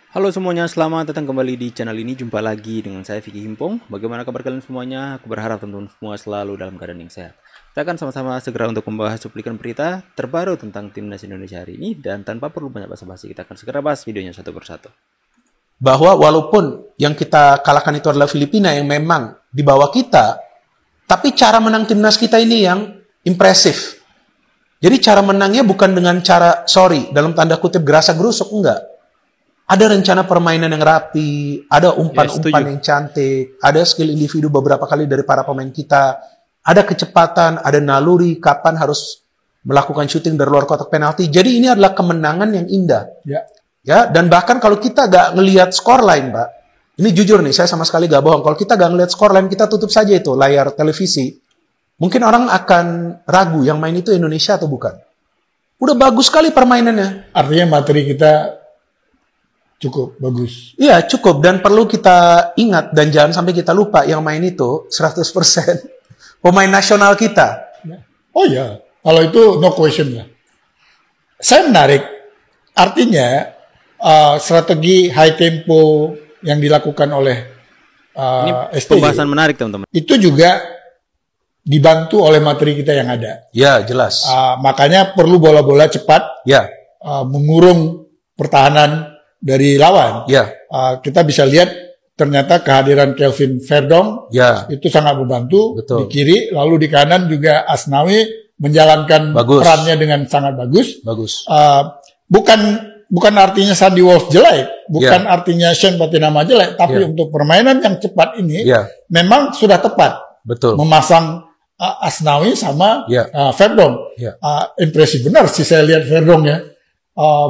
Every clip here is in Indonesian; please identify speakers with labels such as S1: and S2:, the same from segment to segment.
S1: Halo semuanya, selamat datang kembali di channel ini. Jumpa lagi dengan saya Vicky Himpong. Bagaimana kabar kalian semuanya? Aku berharap teman-teman semua selalu dalam keadaan yang sehat. Kita akan sama-sama segera untuk membahas cuplikan berita terbaru tentang Timnas Indonesia hari ini. Dan tanpa perlu banyak basa-basi, kita akan segera bahas videonya satu persatu.
S2: Bahwa walaupun yang kita kalahkan itu adalah Filipina yang memang di bawah kita, tapi cara menang Timnas kita ini yang impresif. Jadi cara menangnya bukan dengan cara, dalam tanda kutip gerasa gerusuk, enggak. Ada rencana permainan yang rapi, ada umpan-umpan yang cantik, ada skill individu beberapa kali dari para pemain kita, ada kecepatan, ada naluri, kapan harus melakukan syuting dari luar kotak penalti. Jadi ini adalah kemenangan yang indah. Ya, dan bahkan kalau kita gak ngelihat scoreline, Pak, ini jujur nih, saya sama sekali gak bohong. Kalau kita gak ngelihat scoreline, kita tutup saja itu layar televisi. Mungkin orang akan ragu yang main itu Indonesia atau bukan. Udah bagus sekali permainannya.
S3: Artinya materi kita cukup bagus.
S2: Iya, cukup. Dan perlu kita ingat dan jangan sampai kita lupa yang main itu 100% pemain nasional kita.
S3: Oh ya, kalau itu no question lah. Saya menarik. Artinya strategi high tempo yang dilakukan oleh
S1: Ini
S3: STY
S1: pembahasan menarik teman-teman.
S3: itu juga dibantu oleh materi kita yang ada.
S2: Ya, jelas.
S3: Makanya perlu bola-bola cepat,
S2: Ya,
S3: mengurung pertahanan dari lawan.
S2: ya,
S3: Kita bisa lihat ternyata kehadiran Kelvin Verdong
S2: ya.
S3: itu sangat membantu.
S2: Betul.
S3: Di kiri, lalu di kanan juga Asnawi menjalankan
S2: Bagus.
S3: perannya dengan sangat bagus.
S2: Bagus.
S3: Bukan artinya Sandy Wolf jelek, bukan artinya Shane Patinama jelek, tapi untuk permainan yang cepat ini memang sudah tepat.
S2: Betul.
S3: Memasang Asnawi sama Verdong.
S2: Ya.
S3: Impresif benar sih saya lihat Verdong ya.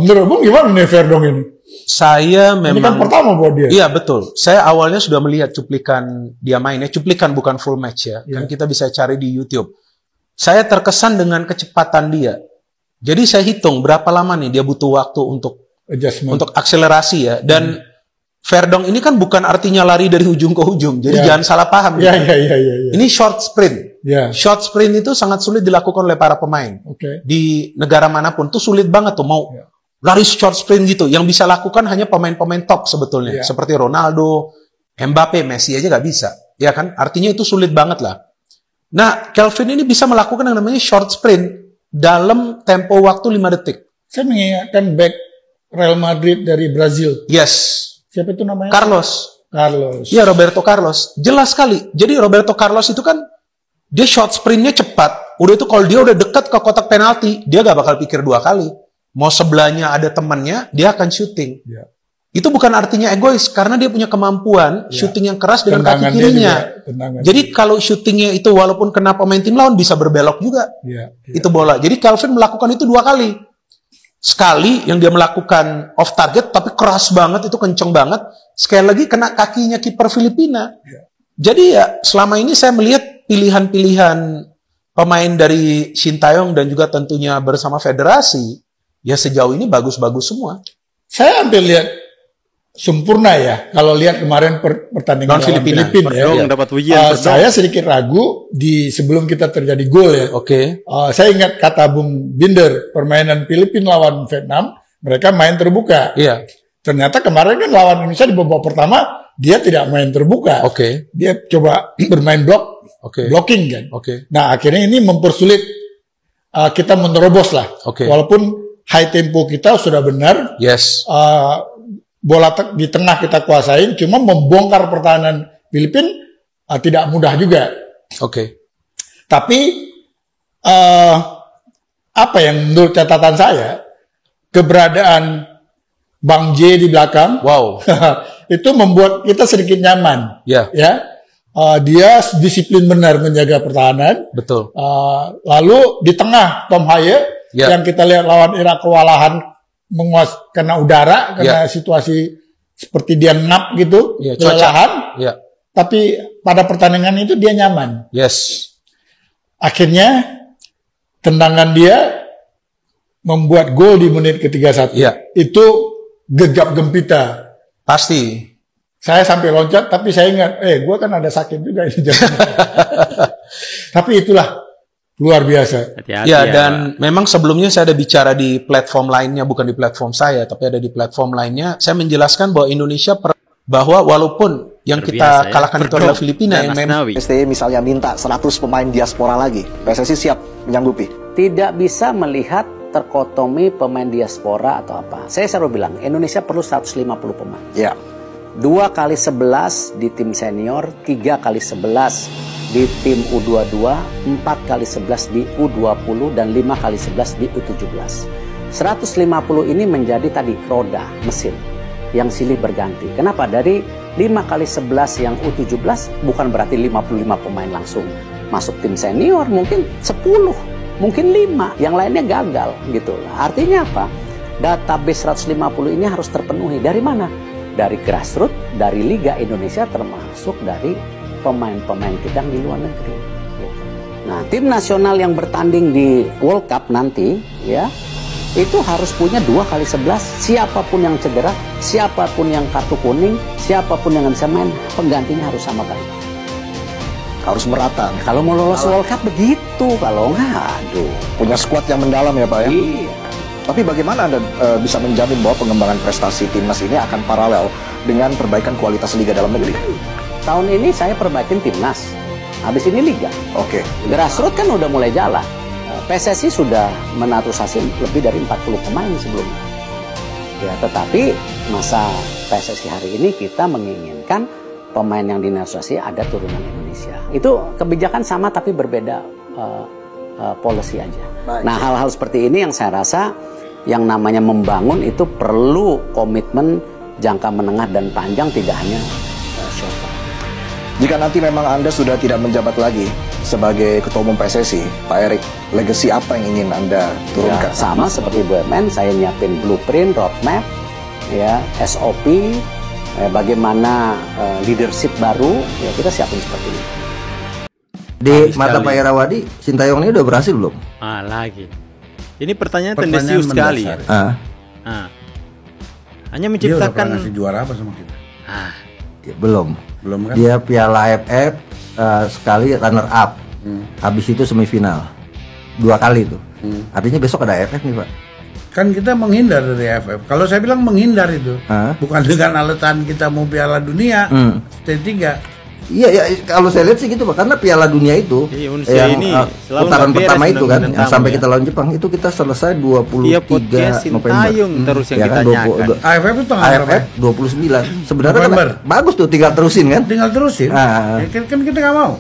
S3: Menurut Bung gimana nih Verdong ini?
S2: Saya
S3: Ini kan
S2: memang
S3: pertama buat dia.
S2: Iya, betul. Saya awalnya sudah melihat cuplikan dia mainnya, cuplikan bukan full match ya. Kan kita bisa cari di YouTube. Saya terkesan dengan kecepatan dia. Jadi saya hitung berapa lama nih dia butuh waktu untuk
S3: Adjustment.
S2: untuk akselerasi ya. Dan Verdong ini kan bukan artinya lari dari ujung ke ujung. Jadi jangan salah paham.
S3: Ya.
S2: Ini short sprint.
S3: Ya.
S2: Short sprint itu sangat sulit dilakukan oleh para pemain.
S3: Oke.
S2: Di negara manapun tuh sulit banget tuh mau lari short sprint gitu. Yang bisa lakukan hanya pemain-pemain top sebetulnya. Seperti Ronaldo, Mbappe, Messi aja nggak bisa. Ya kan? Artinya itu sulit banget lah. Nah, Kelvin ini bisa melakukan yang namanya short sprint dalam tempo waktu 5 detik.
S3: Saya mengingatkan back Real Madrid dari Brazil.
S2: Yes.
S3: Siapa itu namanya?
S2: Carlos.
S3: Carlos.
S2: Iya, Roberto Carlos. Jelas sekali. Jadi Roberto Carlos itu kan dia short sprintnya cepat. Udah itu kalau dia udah dekat ke kotak penalti, dia gak bakal pikir dua kali. Mau sebelahnya ada temannya, dia akan syuting.
S3: Ya.
S2: Itu bukan artinya egois, karena dia punya kemampuan syuting yang keras dengan kaki kirinya. Jadi kalau syutingnya itu walaupun kena pemain tim lawan bisa berbelok juga. Itu bola. Jadi Kelvin melakukan itu 2 kali. Sekali yang dia melakukan off target, tapi keras banget, itu kenceng banget. Sekali lagi kena kakinya kiper Filipina. Jadi ya selama ini saya melihat pilihan-pilihan pemain dari Sintayong dan juga tentunya bersama federasi, ya sejauh ini bagus-bagus semua.
S3: Saya hampir lihat sempurna ya. Kalau lihat kemarin pertandingan lawan Filipina ya.
S1: Dapat ujian,
S3: saya sedikit ragu sebelum kita terjadi gol ya.
S2: Oke.
S3: Saya ingat kata Bung Binder, permainan Filipina lawan Vietnam, mereka main terbuka.
S2: Iya.
S3: Ternyata kemarin kan lawan Indonesia di babak pertama dia tidak main terbuka.
S2: Oke.
S3: Dia coba bermain blocking kan.
S2: Oke.
S3: Nah akhirnya ini mempersulit kita menerobos lah.
S2: Oke.
S3: Walaupun high tempo kita sudah benar.
S2: Yes.
S3: Bola di tengah kita kuasain, cuma membongkar pertahanan Filipina tidak mudah juga.
S2: Oke.
S3: Tapi apa yang menurut catatan saya, keberadaan Bang J di belakang, itu membuat kita sedikit nyaman.
S2: Ya.
S3: Dia disiplin benar menjaga pertahanan.
S2: Betul.
S3: Lalu di tengah Tom Haye yang kita lihat lawan Irak kewalahan kena udara, kena situasi seperti dia ngap gitu, kelelahan. Tapi pada pertandingan itu dia nyaman.
S2: Yes.
S3: Akhirnya tendangan dia membuat gol di menit ke-31. Itu gegap gempita.
S2: Pasti.
S3: Saya sampai loncat, tapi saya ingat, gue kan ada sakit juga ini. Tapi itulah Luar biasa.
S1: Hati-hati
S2: Ya,
S1: ya,
S2: dan memang sebelumnya saya ada bicara di platform lainnya, bukan di platform saya, tapi ada di platform lainnya. Saya menjelaskan bahwa Indonesia bahwa walaupun yang
S1: Terbiasa
S2: kita kalahkan itu adalah Filipina yang memang
S4: STY misalnya minta 100 pemain diaspora lagi, PSSI siap menyanggupi?
S5: Tidak bisa melihat terkotomi pemain diaspora atau apa. Saya selalu bilang, Indonesia perlu 150 pemain.
S4: Ya.
S5: 2 kali 11 di tim senior, 3 kali 11 di tim U22, 4 kali 11 di U20, dan 5 kali 11 di U17. 150 ini menjadi tadi roda, mesin, yang silih berganti. Kenapa? Dari 5 kali 11 yang U17 bukan berarti 55 pemain langsung masuk tim senior, mungkin 10, mungkin 5, yang lainnya gagal gitu. Artinya apa? Database 150 ini harus terpenuhi. Dari mana? Dari grassroots, dari Liga Indonesia, termasuk dari pemain-pemain kita yang di luar negeri. Nah, tim nasional yang bertanding di World Cup nanti, ya, itu harus punya 2 kali 11. Siapapun yang cedera, siapapun yang kartu kuning, siapapun yang bisa main, penggantinya harus sama baik.
S4: Harus merata.
S5: Kalau mau lolos World Cup begitu, kalau nggak, aduh.
S4: Punya skuad yang mendalam ya Pak ya?
S5: Iya.
S4: Tapi bagaimana Anda bisa menjamin bahwa pengembangan prestasi timnas ini akan paralel dengan perbaikan kualitas liga dalam negeri?
S5: Tahun ini saya perbaikin timnas, habis ini liga.
S4: Oke.
S5: Grassroots kan udah mulai jalan. PSSI sudah menaturalisasi lebih dari 40 pemain sebelumnya. Ya, tetapi masa PSSI hari ini kita menginginkan pemain yang dinaturalisasi ada turunan Indonesia. Itu kebijakan sama tapi berbeda policy aja. Baik. Nah, hal-hal seperti ini yang saya rasa yang namanya membangun itu perlu komitmen jangka menengah dan panjang, tidak hanya short term.
S4: Jika nanti memang Anda sudah tidak menjabat lagi sebagai Ketua Umum PSSI, Pak Erik, legacy apa yang ingin Anda turunkan?
S5: Ya, sama seperti BUMN, saya nyiapin blueprint, roadmap, ya, SOP, bagaimana leadership baru, ya kita siapin seperti ini.
S6: Di mata Pak Irawadi, Sintayong ini udah berhasil belum?
S1: Lagi. Ini pertanyaan tendensius sekali ya. Hanya menciptakan.
S3: Dia udah pernah juara apa sama kita?
S6: Ya, belum
S3: kan?
S6: Dia Piala AFF sekali runner up, habis itu semifinal 2 kali itu. Artinya besok ada AFF nih Pak.
S3: Kan kita menghindar dari AFF. Kalau saya bilang menghindar itu, bukan dengan alasan kita mau Piala Dunia T3.
S6: Iya ya, kalau saya lihat sih gitu Pak, karena Piala Dunia itu yang putaran pertama itu kan yang sampai kita lawan Jepang itu kita selesai 23 November.
S1: Terus yang
S6: ya
S1: kita
S6: kan,
S3: AFF itu
S6: AFF 29. Sebenarnya kan bagus tuh, tinggal terusin kan?
S3: Tinggal terusin. Kan kita nggak mau.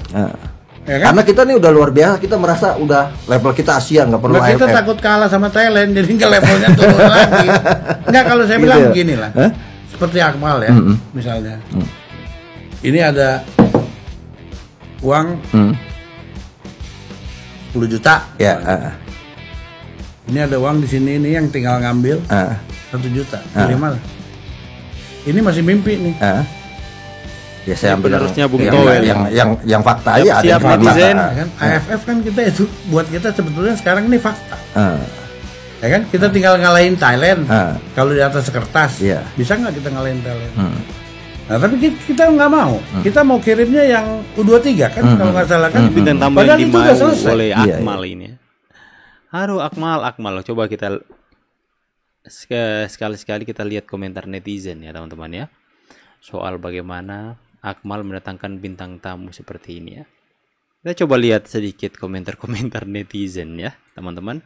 S3: Ya kan?
S6: Karena kita nih udah luar biasa, kita merasa udah level kita Asia, nggak perlu AFF.
S3: Kita takut kalah sama Thailand, jadi ke levelnya turun lagi. Nggak, kalau saya bilang
S6: ya?
S3: begini lah, seperti Akmal ya, misalnya. Ini ada uang 10 juta.
S6: Ya.
S3: Ini ada uang di sini, ini yang tinggal ngambil 1 juta. Pilih mana? Ini masih mimpi nih.
S6: Ya saya ambil
S1: harusnya Bung Toel
S6: yang fakta aja, ada
S1: siap netizen
S3: kan. AFF kan kita itu buat kita sebetulnya sekarang ini fakta. Ya kan, kita tinggal ngalahin Thailand. Kalau di atas kertas, bisa nggak kita ngalahin Thailand? Nah, tapi kita nggak mau. Kita mau kirimnya yang U23 kan, kalau nggak salah kan.
S1: Bintang tamu
S3: Padahal
S1: yang
S3: itu udah
S1: dimau
S3: selesai.
S1: oleh Akmal ini. Aduh, Akmal. Coba kita sekali-sekali kita lihat komentar netizen ya teman-teman ya. Soal bagaimana Akmal mendatangkan bintang tamu seperti ini ya. Kita coba lihat sedikit komentar-komentar netizen ya teman-teman.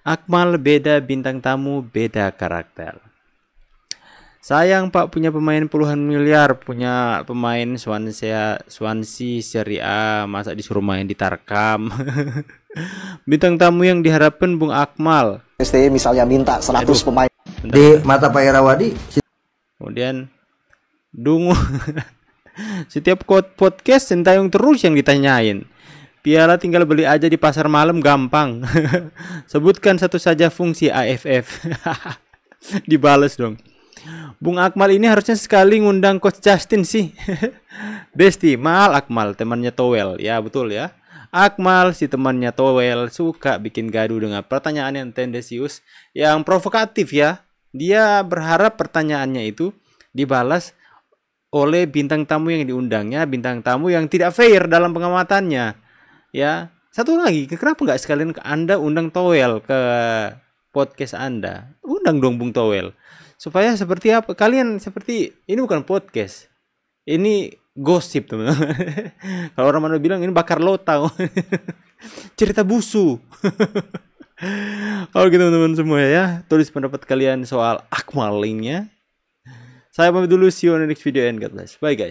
S1: Akmal beda bintang tamu, beda karakter. Sayang Pak, punya pemain puluhan miliar, punya pemain Swansea Serie A, masa disuruh main di Tarkam. Bintang tamu yang diharapkan Bung Akmal.
S4: STY misalnya minta 100 pemain.
S6: Di mata Pak Irawadi.
S1: Kemudian Dungu. Setiap podcast Sintayong terus yang ditanyain. Piala tinggal beli aja di pasar malam, gampang. Sebutkan satu saja fungsi AFF. Dibales dong. Bung Akmal ini harusnya sekali ngundang Coach Justin sih. Besti, mal Akmal, temannya Towel. Ya betul ya. Akmal si temannya Towel suka bikin gaduh dengan pertanyaan yang tendensius, yang provokatif ya. Dia berharap pertanyaannya itu dibalas oleh bintang tamu yang diundangnya, bintang tamu yang tidak fair dalam pengamatannya. Ya, Satu lagi, kenapa nggak sekalian Anda undang Towel ke podcast Anda? Undang dong Bung Towel. Supaya seperti apa? Kalian seperti, ini bukan podcast. Ini gosip, teman-teman. Kalau orang mana bilang ini bakar lotau. Cerita busu. Oke teman-teman semua ya. Tulis pendapat kalian soal Akmal linknya. Saya pamit dulu, see you on the next video and God bless. Bye guys.